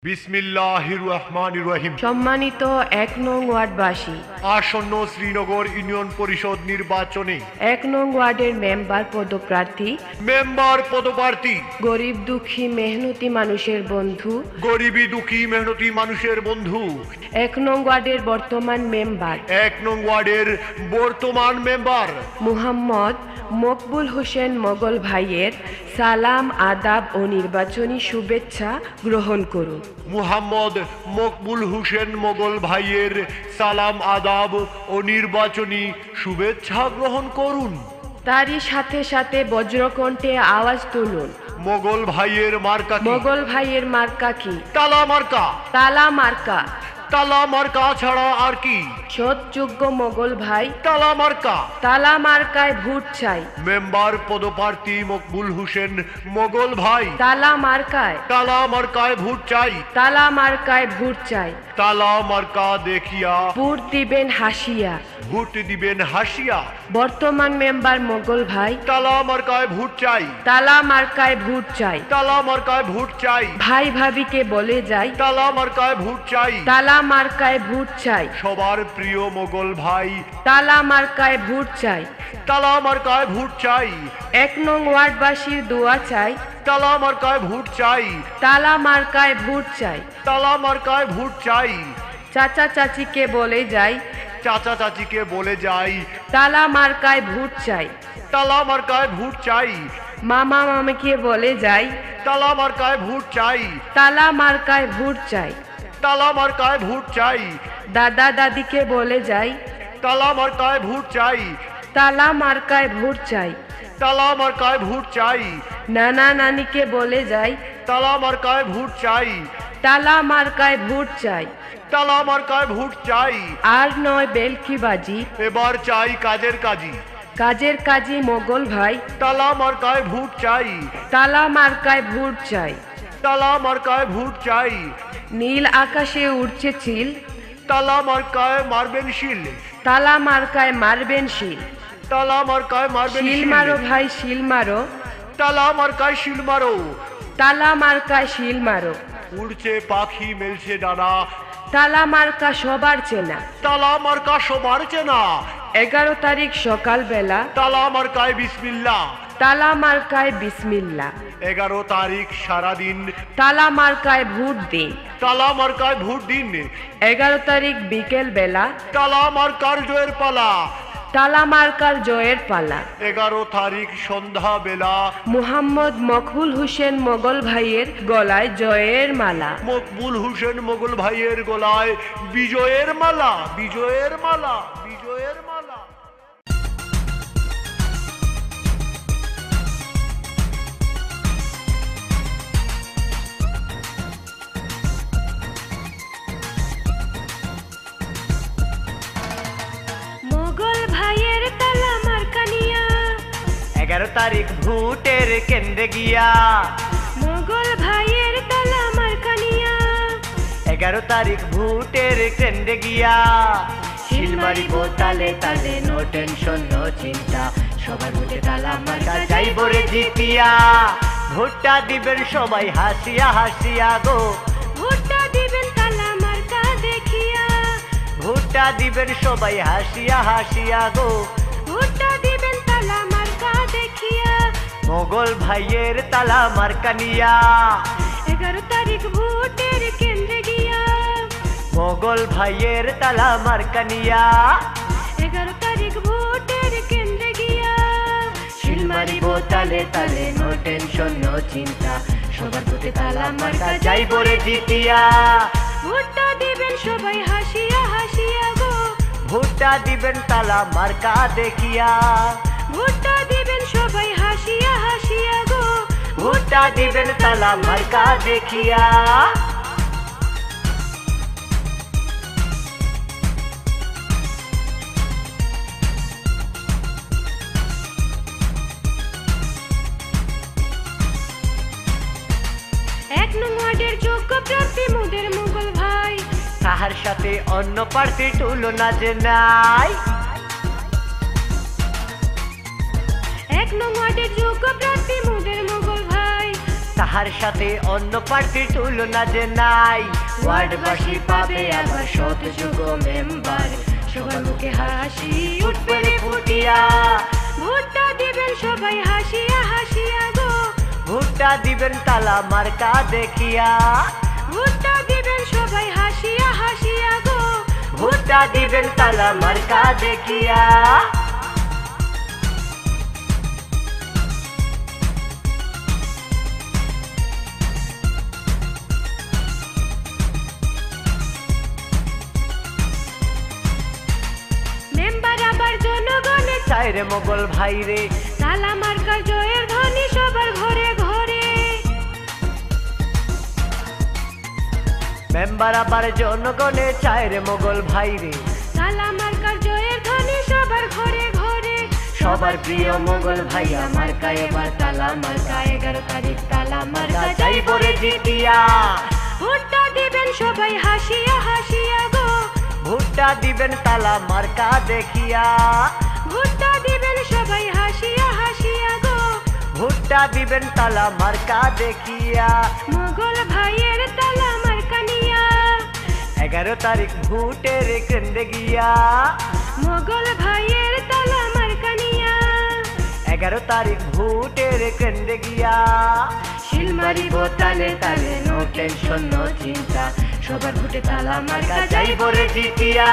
বিসমিল্লাহির রহমানির রহিম। সম্মানিত ১ নং ওয়ার্ডবাসী, আসন্ন শ্রীনগর ইউনিয়ন পরিষদ নির্বাচনে ১ নং ওয়ার্ডের মেম্বার পদপ্রার্থী, গরিব দুঃখী মেহনতি মানুষের বন্ধু, গরিবী দুঃখী মেহনতি মানুষের বন্ধু, ১ নং ওয়ার্ডের বর্তমান মেম্বার ১ নং ওয়ার্ডের বর্তমান মেম্বার মুহাম্মদ মকবুল হোসেন মোগল ভাইয়ের সালাম, আদাব ও নির্বাচনী শুভেচ্ছা গ্রহণ করুন। মুহাম্মদ মকবুল হোসেন মোগল ভাইয়ের সালাম, আদাব ও নির্বাচনী শুভেচ্ছা গ্রহণ করুন। তারই সাথে সাথে বজ্রকণ্ঠে আওয়াজ তুলুন, মোগল ভাইয়ের মার্কা কি? মোগল ভাইয়ের মার্কা কি? তালা মার্কা। তালা মার্কা। তালা মার্কা ছাড়া আর কি? সৎযোগ্য মোগল ভাই তালা মার্কা। তালা মার্কায় ভোট চাই। মেম্বার পদপ্রার্থী মকবুল হোসেন মোগল ভাই তালা মার্কায়। তালা মার্কায় ভোট চাই। তালা মার্কায় ভোট চাই। তালা মার্কা দেখিয়া ভোট দিবেন হাসিয়া। ভোট দিবেন হাসিয়া। বর্তমান মেম্বার মোগল ভাই তালা মার্কায় ভোট চাই। তালা মার্কায় ভোট চাই। তালা মার্কায় ভোট চাই। ভাই ভাবিকে বলে যাই তালা মার্কায় ভোট চাই। তালা মার্কায় ভোট চাই। সবার প্রিয় মোগল ভাই তালা মার্কায় ভোট চাই। তালা মার্কায় ভোট চাই। ১ নং ওয়ার্ডবাসীর দোয়া চাই। তালা মার্কায় ভোট চাই। তালা মার্কায় ভোট চাই। তালা মার্কায় ভোট চাই। চাচা চাচিকে বলে যাই চাচা চাচিকে বলে যাই তালা মার্কায় ভোট চাই। তালা মার্কায় ভোট চাই। মামা মামিকে বলে যাই তালা মার্কায় ভোট চাই। তালা মার্কায় ভোট চাই। তালা মার্কায় ভোট চাই। দাদা দাদিকে বলে যাই তালা মার্কায় ভোট চাই। তালা মার্কায় ভোট চাই। তালা মার্কায় ভোট চাই। নানা নানিকে বলে যাই তালা মার্কায় ভোট চাই। তালা মার্কায় ভোট চাই। তালা মার্কায় ভোট চাই। আর নয় বেলকি বাজি, এবার চাই কাজের কাজী। কাজের কাজী মোগল ভাই তালা মার্কায় ভোট চাই। তালা মার্কায় ভোট চাই। তালা মার্কায় ভোট চাই। নীল আকাশে উড়ছে চিল, তালা মার্কায় মারবেন শিল। তালা মার্কায় মারবেন শিল। তালা মার্কায় মারবেন শিল শিল। মারো ভাই শিল মারো। তালা মার্কায় শিল মারো। তালা মার্কায় শিল মারো। উড়ছে পাখি মেলছে ডানা। তালা মার্কা সবার চেনা। তালা মার্কা সবার চেনা। ১১ তারিখ সকাল বেলা তালা মার্কায় বিসমিল্লাহ। তালা মার্কায় বিসমিল্লাহ। ১১ তারিখ সারাদিন তালা মার্কায় ভোট দিন। তালা মার্কায় ভোট দিন। ১১ তারিখ বিকেল বেলা তালা মার্কার জয়ের পালা। তালা মার্কার জয়ের পালা। ১১ তারিখ সন্ধ্যা বেলা মুহাম্মদ মকবুল হোসেন মোগল ভাইয়ের গলায় জয়ের মালা। মকবুল হোসেন মোগল ভাইয়ের গলায় বিজয়ের মালা। বিজয়ের মালা। বিজয়ের মালা। মোগল ভাইয়ের তালা মার্কা নিয়া ১১ তারিখ ভোটের কেন্দ্রে গিয়া। মোগল ভাইয়ের তালা মার্কা নিয়া ১১ তারিখ ভোটের কেন্দ্রে গিয়া। শিল মারিব তালে তালে, নো টেনশন নো চিন্তা, সবার ভোটে তালা মার্কা যাইব রে জিতিয়া। ভোটটা দিবেন সবাই হাসিয়া হাসিয়া গো। ভোটটা দিবেন তালা মার্কা দেখিয়া। ভোটটা দিবেন সবাই হাসিয়া হাসিয়া গো। ভোটটা দিবেন তালা মার্কা দেখিয়া। মোগল ভাইয়ের তালা মার্কা নিয়া। ১১ তারিখ ভোটের কেন্দ্রে গিয়া। মোগল ভাইয়ের তালা মার্কা নিয়া। ১১ তারিখ ভোটের কেন্দ্রে গিয়া। শিল মারিব তালে তালে, নো টেনশন নো চিন্তা, সবার ভোটে তালা মার্কা যাইব রে জিতিয়া। ভোটটা দিবেন সবাই হাসিয়া হাসিয়া গো। ভোটটা দিবেন তালা মার্কা দেখিয়া। ভোটটা দিবেন সবাই হাসিয়া হাসিয়া গো। ভোটটা দিবেন তালা মার্কা দেখিয়া। এক নং ওয়ার্ডের যোগ্য প্রার্থী মোদের মোগল ভাই, তাহার সাথে অন্য প্রার্থীর তুলনা যে নাই। ১ নং ওয়ার্ডের যোগ্য প্রার্থী মোদের মোগল ভাই, তাহার সাথে অন্য প্রার্থীর তুলনা যে নাই। ওয়ার্ডবাসী পাবে আবার শতযোগ্য মেম্বার, সবার মুখে হাসি উঠবে রে ফুটিয়া। ভোটটা দিবেন সবাই হাসিয়া হাসিয়া গো, ভোটটা দিবেন তালা মার্কা দেখিয়া। ভোটটা দিবেন সবাই হাসিয়া হাসিয়া গো, ভোটটা দিবেন তালা মার্কা দেখিয়া। মেম্বার আবার জনগণের চাই রে মোগল ভাই রে, তালা মার্কার জয়ের ধ্বনি সবার ঘরে ঘরে। মেম্বার আবার জনগণে চাই রে মোগল ভাই রে, তালা মার্কার জয়ের ধ্বনি সবার ঘরে ঘরে। সবার প্রিয় মোগল ভাইয়া মার্কা এবার তালা মার্কা। 11 তারিখ তালা মার্কা যাইব রে জিতিয়া। ভোটটা দিবেন সবাই হাসিয়া হাসিয়া গো, ভোটটা দিবেন তালা মার্কা দেখিয়া। ভোটটা দিবেন সবাই হাসিয়া হাসিয়া গো, ভোটটা দিবেন তালা মার্কা দেখিয়া। মোগল ভাইয়ের তালা মার্কা নিয়া 11 তারিখ ভোটের কেন্দ্রে গিয়া। মোগল ভাইয়ের তালা মার্কা নিয়া 11 তারিখ ভোটের কেন্দ্রে গিয়া। শিলমারি বোতালে তালে নো টেনশন নো চিন্তা, সবার ভোটে তালা মার্কা যাইব রে জিতিয়া।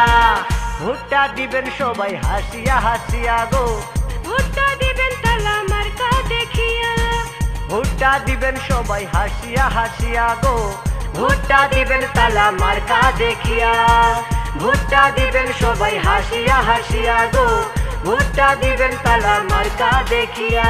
ভোটটা দিবেন সবাই হাসিয়া হাসিয়া গো, ভোটটা দিবেন তালা মার্কা দেখিয়া। ভোটটা দিবেন সবাই হাসিয়া হাসিয়া গো, ভোটটা দিবেন তালা মার্কা দেখিয়া। ভোটটা দিবেন সবাই হাসিয়া হাসিয়া গো, ভোটটা দিবেন তালা মার্কা দেখিয়া।